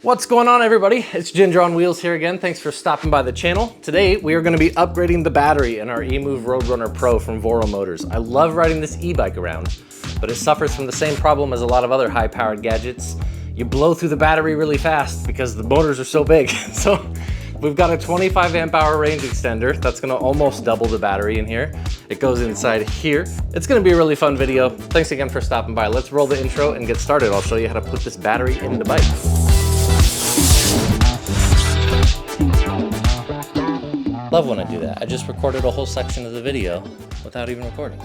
What's going on, everybody? It's Ginger on Wheels here again. Thanks for stopping by the channel. Today, we are going to be upgrading the battery in our eMove Roadrunner Pro from Voro Motors. I love riding this e-bike around, but it suffers from the same problem as a lot of other high-powered gadgets. You blow through the battery really fast because the motors are so big. So we've got a 25 amp hour range extender that's going to almost double the battery in here. It goes inside here. It's going to be a really fun video. Thanks again for stopping by. Let's roll the intro and get started. I'll show you how to put this battery in the bike. Love when I do that. I just recorded a whole section of the video without even recording.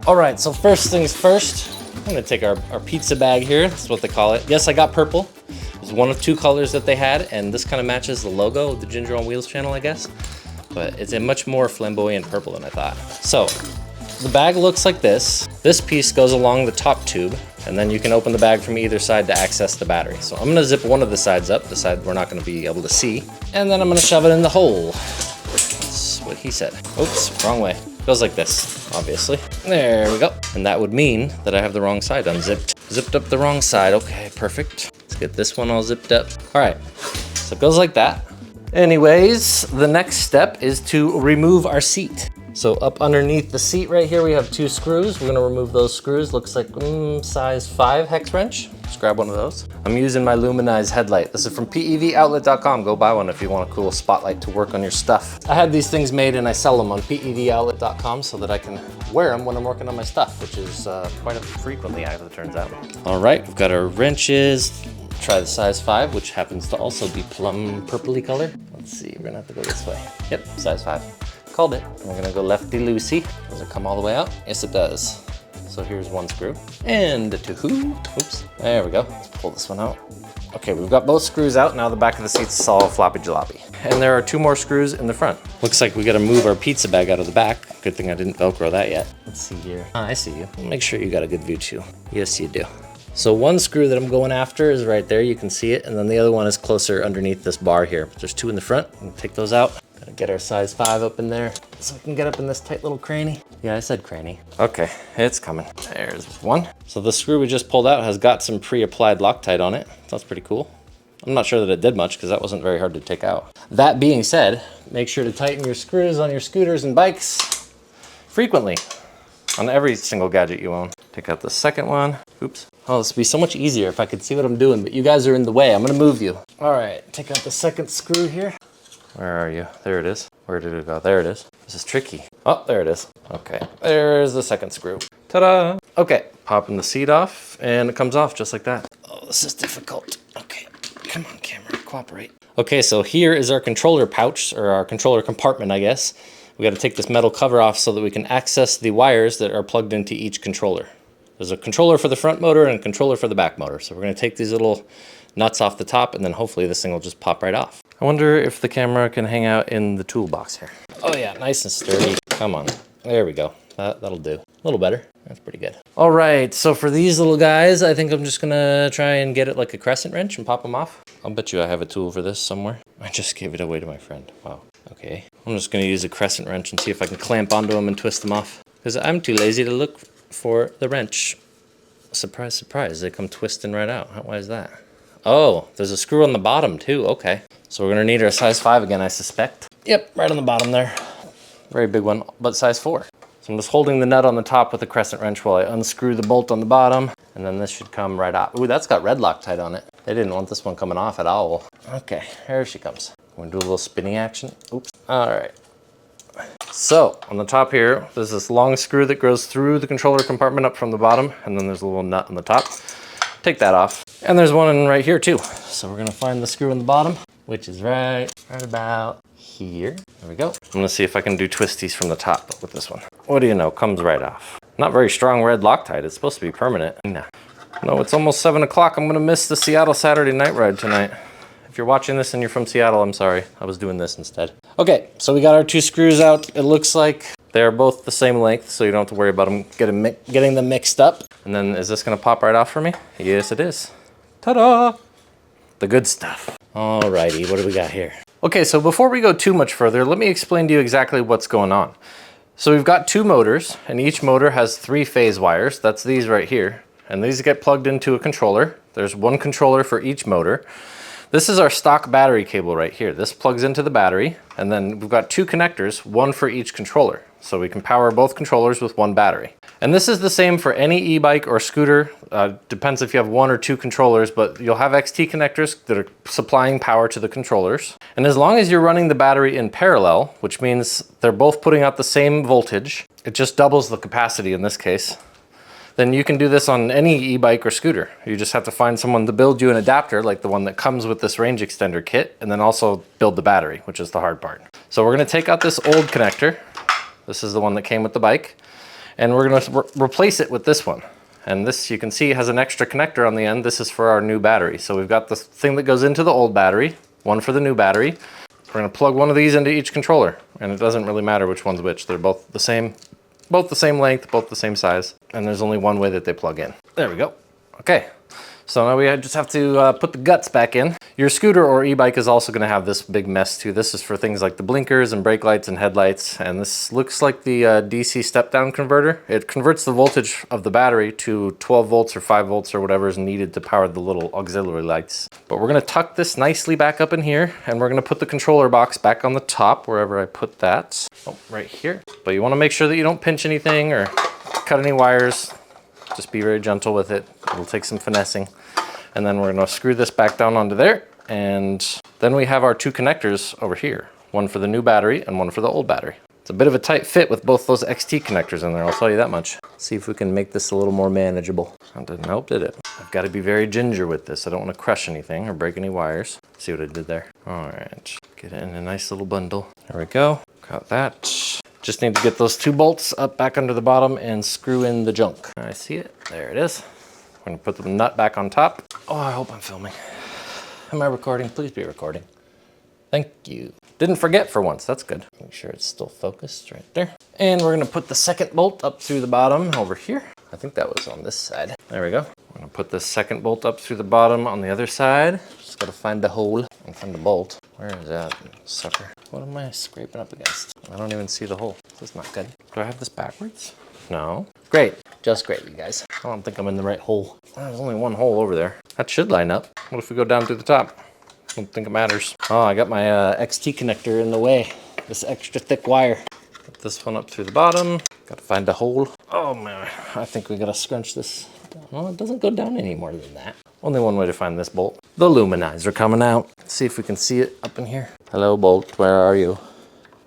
All right, so first things first, I'm gonna take our pizza bag here. That's what they call it. Yes, I got purple. It was one of two colors that they had, and this kind of matches the logo of the Ginger on Wheels channel, I guess. But it's a much more flamboyant purple than I thought. So the bag looks like this. This piece goes along the top tube, and then you can open the bag from either side to access the battery. So I'm gonna zip one of the sides up, the side we're not gonna be able to see, and then I'm gonna shove it in the hole. That's what he said. Oops, wrong way. Goes like this, obviously. There we go. And that would mean that I have the wrong side unzipped. Zipped up the wrong side, okay, perfect. Let's get this one all zipped up. All right, so it goes like that. Anyways, the next step is to remove our seat. So up underneath the seat right here, we have two screws. We're gonna remove those screws. Looks like size 5 hex wrench. Just grab one of those. I'm using my Luminize headlight. This is from pevoutlet.com. Go buy one if you want a cool spotlight to work on your stuff. I had these things made and I sell them on pevoutlet.com so that I can wear them when I'm working on my stuff, which is quite frequently, as it turns out. All right, we've got our wrenches. Try the size 5, which happens to also be plum purpley color. Let's see, we're gonna have to go this way. Yep, size 5. Called it. And we're gonna go lefty-loosey. Does it come all the way out? Yes, it does. So here's one screw and two. Oops, there we go. Let's pull this one out. Okay, we've got both screws out. Now the back of the seat's all floppy jalopy. And there are 2 more screws in the front. Looks like we gotta move our pizza bag out of the back. Good thing I didn't Velcro that yet. Let's see here. I see you. Make sure you got a good view too. Yes, you do. So one screw that I'm going after is right there, you can see it, and then the other one is closer underneath this bar here. There's 2 in the front, we'll take those out. Gotta get our size 5 up in there so we can get up in this tight little cranny. Yeah, I said cranny. Okay, it's coming. There's one. So the screw we just pulled out has got some pre-applied Loctite on it. That's pretty cool. I'm not sure that it did much because that wasn't very hard to take out. That being said, make sure to tighten your screws on your scooters and bikes frequently on every single gadget you own. Take out the second one. Oops. Oh, this would be so much easier if I could see what I'm doing, but you guys are in the way. I'm gonna move you. All right, take out the second screw here. Where are you? There it is. Where did it go? There it is. This is tricky. Oh, there it is. Okay, there's the second screw. Ta-da! Okay, popping the seat off, and it comes off just like that. Oh, this is difficult. Okay, come on, camera, cooperate. Okay, so here is our controller pouch, or our controller compartment, I guess. We gotta take this metal cover off so that we can access the wires that are plugged into each controller. There's a controller for the front motor and a controller for the back motor. So we're gonna take these little nuts off the top and then hopefully this thing will just pop right off. I wonder if the camera can hang out in the toolbox here. Oh yeah, nice and sturdy. Come on, there we go. That'll do. A little better, that's pretty good. All right, so for these little guys, I think I'm just gonna try and get it like a crescent wrench and pop them off. I'll bet you I have a tool for this somewhere. I just gave it away to my friend, wow. Okay, I'm just gonna use a crescent wrench and see if I can clamp onto them and twist them off. Because I'm too lazy to look for the wrench. Surprise, surprise, they come twisting right out. Why is that? Oh, there's a screw on the bottom too, okay. So we're gonna need our size 5 again, I suspect. Yep, right on the bottom there. Very big one, but size 4. So I'm just holding the nut on the top with a crescent wrench while I unscrew the bolt on the bottom, and then this should come right off. Ooh, that's got red Loctite on it. They didn't want this one coming off at all. Okay, here she comes. I'm gonna do a little spinning action. Oops, all right. So on the top here, there's this long screw that goes through the controller compartment up from the bottom, and then there's a little nut on the top. Take that off. And there's one right here too. So we're gonna find the screw on the bottom, which is right about here. There we go. I'm gonna see if I can do twisties from the top with this one. What do you know, comes right off. Not very strong red Loctite, it's supposed to be permanent. Nah. No, it's almost 7 o'clock. I'm gonna miss the Seattle Saturday night ride tonight. If you're watching this and you're from Seattle, I'm sorry. I was doing this instead. Okay, so we got our 2 screws out. It looks like they're both the same length, so you don't have to worry about them getting them mixed up. And then is this gonna pop right off for me? Yes, it is. Ta-da! The good stuff. Alrighty, what do we got here? Okay, so before we go too much further, let me explain to you exactly what's going on. So we've got 2 motors, and each motor has 3 phase wires. That's these right here. And these get plugged into a controller There's one controller for each motor. This is our stock battery cable right here. This plugs into the battery, and then we've got two connectors, one for each controller. So we can power both controllers with one battery. And this is the same for any e-bike or scooter. Depends if you have one or two controllers, but you'll have XT connectors that are supplying power to the controllers. And as long as you're running the battery in parallel, which means they're both putting out the same voltage, it just doubles the capacity in this case, then you can do this on any e-bike or scooter. You just have to find someone to build you an adapter like the one that comes with this range extender kit, and then also build the battery, which is the hard part. So we're gonna take out this old connector. This is the one that came with the bike, and we're gonna replace it with this one. And this, you can see, has an extra connector on the end. This is for our new battery. So we've got the thing that goes into the old battery, one for the new battery. We're gonna plug one of these into each controller, and it doesn't really matter which one's which. They're both the same length, both the same size, and there's only one way that they plug in. There we go. Okay, so now we just have to put the guts back in. Your scooter or e-bike is also gonna have this big mess too. This is for things like the blinkers and brake lights and headlights, and this looks like the DC step-down converter. It converts the voltage of the battery to 12 volts or 5 volts or whatever is needed to power the little auxiliary lights. But we're gonna tuck this nicely back up in here, and we're gonna put the controller box back on the top, wherever I put that. Oh, right here. But you wanna make sure that you don't pinch anything or cut any wires. Just be very gentle with it. It'll take some finessing. And then we're gonna screw this back down onto there. And then we have our two connectors over here. One for the new battery and one for the old battery. It's a bit of a tight fit with both those XT connectors in there, I'll tell you that much. See if we can make this a little more manageable. That didn't help, did it? I've got to be very ginger with this. I don't want to crush anything or break any wires. See what I did there? All right, get it in a nice little bundle. There we go, got that. Just need to get those two bolts up back under the bottom and screw in the junk. I see it, there it is. I'm gonna put the nut back on top. Oh, I hope I'm filming. Am I recording? Please be recording. Thank you. Didn't forget for once, that's good. Make sure it's still focused right there. And we're gonna put the second bolt up through the bottom over here. I think that was on this side. There we go. We're gonna put the second bolt up through the bottom on the other side. Just gotta find a hole and find the bolt. Where is that sucker? What am I scraping up against? I don't even see the hole. This is not good. Do I have this backwards? No. Great, just great, you guys. I don't think I'm in the right hole. There's only one hole over there. That should line up. What if we go down through the top? I don't think it matters. Oh, I got my XT connector in the way. This extra thick wire. Put this one up through the bottom. Gotta find a hole. Oh man, I think we gotta scrunch this down. Well, it doesn't go down any more than that. Only one way to find this bolt. The luminizer coming out. Let's see if we can see it up in here. Hello bolt, where are you?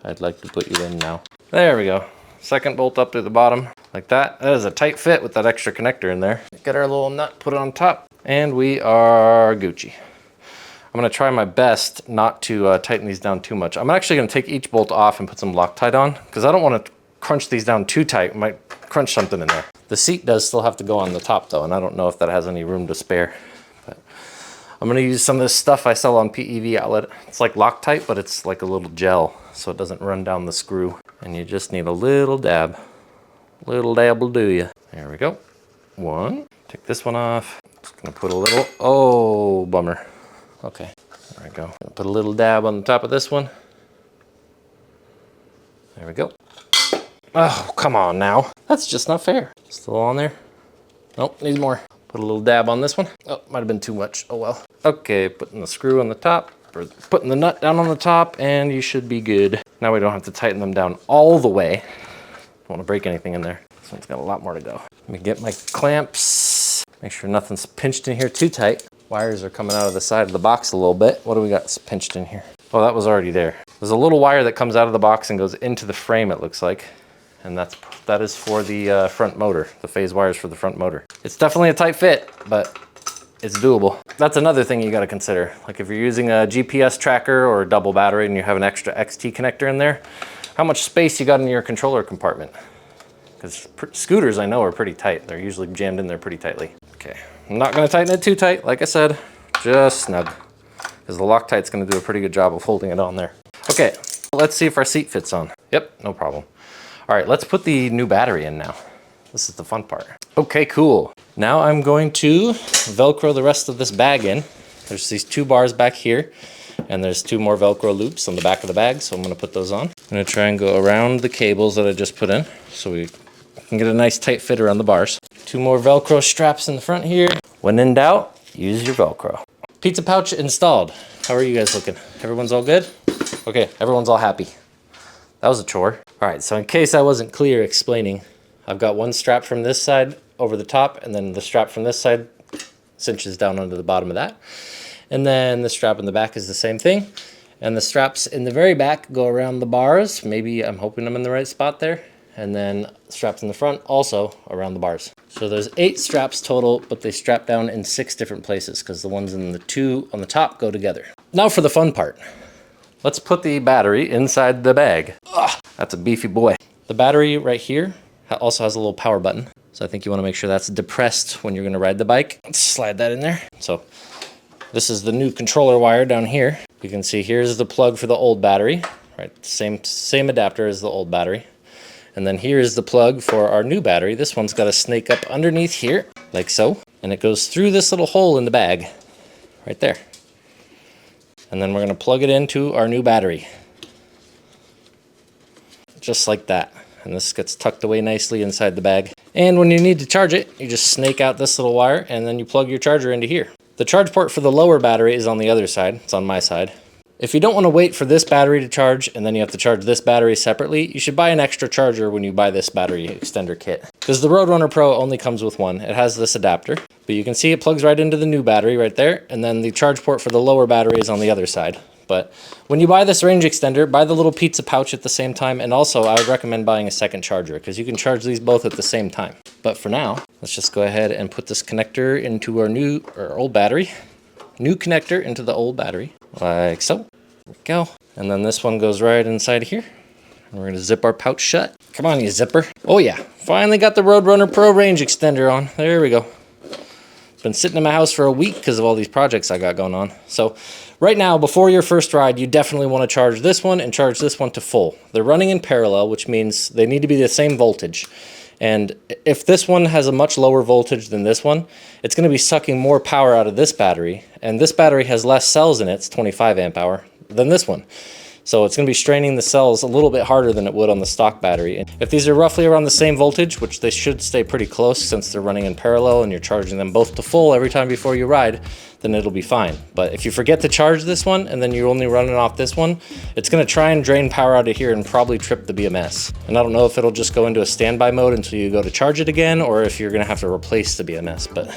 I'd like to put you in now. There we go. Second bolt up through the bottom, like that. That is a tight fit with that extra connector in there. Get our little nut, put it on top, and we are Gucci. I'm gonna try my best not to tighten these down too much. I'm actually gonna take each bolt off and put some Loctite on, because I don't wanna crunch these down too tight. I might crunch something in there. The seat does still have to go on the top though, and I don't know if that has any room to spare. But I'm gonna use some of this stuff I sell on PEV Outlet. It's like Loctite, but it's like a little gel, so it doesn't run down the screw. And you just need a little dab. Little dab will do you. There we go. One. Take this one off. Just gonna put a little, oh, bummer. Okay, there we go. Put a little dab on the top of this one. There we go. Oh, come on now. That's just not fair. Still on there? Nope, needs more. Put a little dab on this one. Oh, might have been too much. Oh well. Okay, putting the screw on the top, or putting the nut down on the top, and you should be good. Now we don't have to tighten them down all the way. Don't want to break anything in there. This one's got a lot more to go. Let me get my clamps. Make sure nothing's pinched in here too tight. Wires are coming out of the side of the box a little bit. What do we got pinched in here? Oh, that was already there. There's a little wire that comes out of the box and goes into the frame, it looks like. And that is for the front motor, the phase wires for the front motor. It's definitely a tight fit, but it's doable. That's another thing you gotta consider. Like if you're using a GPS tracker or a double battery and you have an extra XT connector in there, how much space you got in your controller compartment? Because scooters I know are pretty tight. They're usually jammed in there pretty tightly. Okay, I'm not gonna tighten it too tight, like I said, just snug. Because the Loctite's gonna do a pretty good job of holding it on there. Okay, let's see if our seat fits on. Yep, no problem. All right, let's put the new battery in now. This is the fun part. Okay, cool. Now I'm going to Velcro the rest of this bag in. There's these two bars back here, and there's two more Velcro loops on the back of the bag, so I'm gonna put those on. I'm gonna try and go around the cables that I just put in, so we can get a nice tight fit around the bars. Two more Velcro straps in the front here. When in doubt, use your Velcro. Pizza pouch installed. How are you guys looking? Everyone's all good? Okay, everyone's all happy. That was a chore. All right, so in case I wasn't clear explaining, I've got one strap from this side over the top, and then the strap from this side cinches down onto the bottom of that. And then the strap in the back is the same thing. And the straps in the very back go around the bars. Maybe I'm hoping I'm in the right spot there. And then straps in the front also around the bars. So there's 8 straps total, but they strap down in 6 different places because the ones in the 2 on the top go together. Now for the fun part. Let's put the battery inside the bag. Ugh, that's a beefy boy. The battery right here also has a little power button. So I think you want to make sure that's depressed when you're going to ride the bike. Let's slide that in there. So this is the new controller wire down here. You can see here's the plug for the old battery, right? Same adapter as the old battery. And then here's the plug for our new battery. This one's got a snake up underneath here, like so. And it goes through this little hole in the bag, right there. And then we're gonna plug it into our new battery. Just like that. And this gets tucked away nicely inside the bag. And when you need to charge it, you just snake out this little wire and then you plug your charger into here. The charge port for the lower battery is on the other side. It's on my side. If you don't want to wait for this battery to charge and then you have to charge this battery separately, you should buy an extra charger when you buy this battery extender kit. Because the Roadrunner Pro only comes with one. It has this adapter, but you can see it plugs right into the new battery right there, and then the charge port for the lower battery is on the other side. But when you buy this range extender, buy the little pizza pouch at the same time, and also I would recommend buying a second charger because you can charge these both at the same time. But for now, let's just go ahead and put this connector into our old battery. New connector into the old battery, like so. There we go. And then this one goes right inside here. And we're gonna zip our pouch shut. Come on, you zipper. Oh yeah, finally got the Roadrunner Pro range extender on. There we go. Been sitting in my house for a week because of all these projects I got going on. So right now, before your first ride, you definitely want to charge this one and charge this one to full. They're running in parallel, which means they need to be the same voltage. And if this one has a much lower voltage than this one, it's going to be sucking more power out of this battery. And this battery has less cells in it, it's 25 amp hour, than this one. So it's going to be straining the cells a little bit harder than it would on the stock battery. And if these are roughly around the same voltage, which they should stay pretty close since they're running in parallel and you're charging them both to full every time before you ride, then it'll be fine. But if you forget to charge this one and then you're only running off this one, it's going to try and drain power out of here and probably trip the BMS. And I don't know if it'll just go into a standby mode until you go to charge it again, or if you're going to have to replace the BMS. But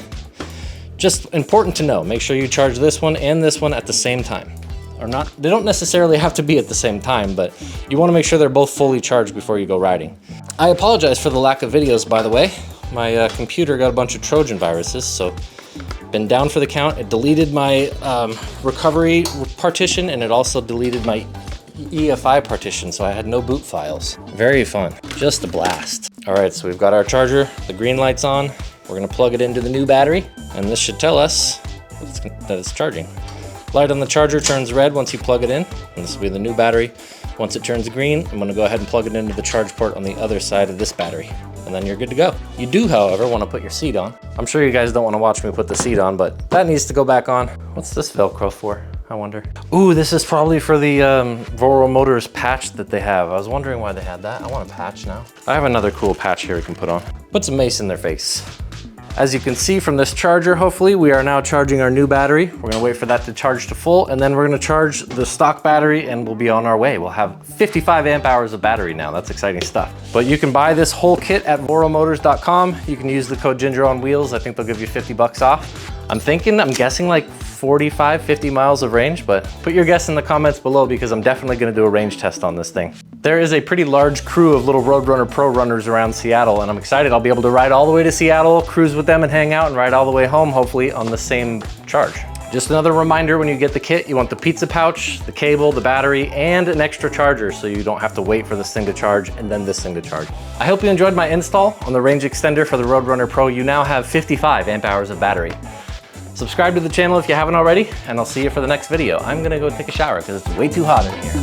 just important to know, make sure you charge this one and this one at the same time. Or not, they don't necessarily have to be at the same time, but you want to make sure they're both fully charged before you go riding. I apologize for the lack of videos, by the way. My computer got a bunch of Trojan viruses, so been down for the count. It deleted my recovery partition, and it also deleted my EFI partition, so I had no boot files. Very fun, just a blast. All right, so we've got our charger, the green light's on. We're gonna plug it into the new battery, and this should tell us that it's charging. Light on the charger turns red once you plug it in, and this will be the new battery. Once it turns green, I'm gonna go ahead and plug it into the charge port on the other side of this battery, and then you're good to go. You do, however, wanna put your seat on. I'm sure you guys don't wanna watch me put the seat on, but that needs to go back on. What's this Velcro for, I wonder? Ooh, this is probably for the Voro Motors patch that they have. I was wondering why they had that. I want a patch now. I have another cool patch here we can put on. Put some mace in their face. As you can see from this charger, hopefully, we are now charging our new battery. We're gonna wait for that to charge to full, and then we're gonna charge the stock battery and we'll be on our way. We'll have 55 amp hours of battery now. That's exciting stuff. But you can buy this whole kit at voromotors.com. You can use the code Ginger on Wheels. I think they'll give you 50 bucks off. I'm guessing like 45, 50 miles of range, but put your guess in the comments below because I'm definitely gonna do a range test on this thing. There is a pretty large crew of little Roadrunner Pro runners around Seattle, and I'm excited. I'll be able to ride all the way to Seattle, cruise with them and hang out, and ride all the way home, hopefully on the same charge. Just another reminder, when you get the kit, you want the pizza pouch, the cable, the battery, and an extra charger so you don't have to wait for this thing to charge and then this thing to charge. I hope you enjoyed my install on the range extender for the Roadrunner Pro. You now have 55 amp hours of battery. Subscribe to the channel if you haven't already, and I'll see you for the next video. I'm gonna go take a shower because it's way too hot in here.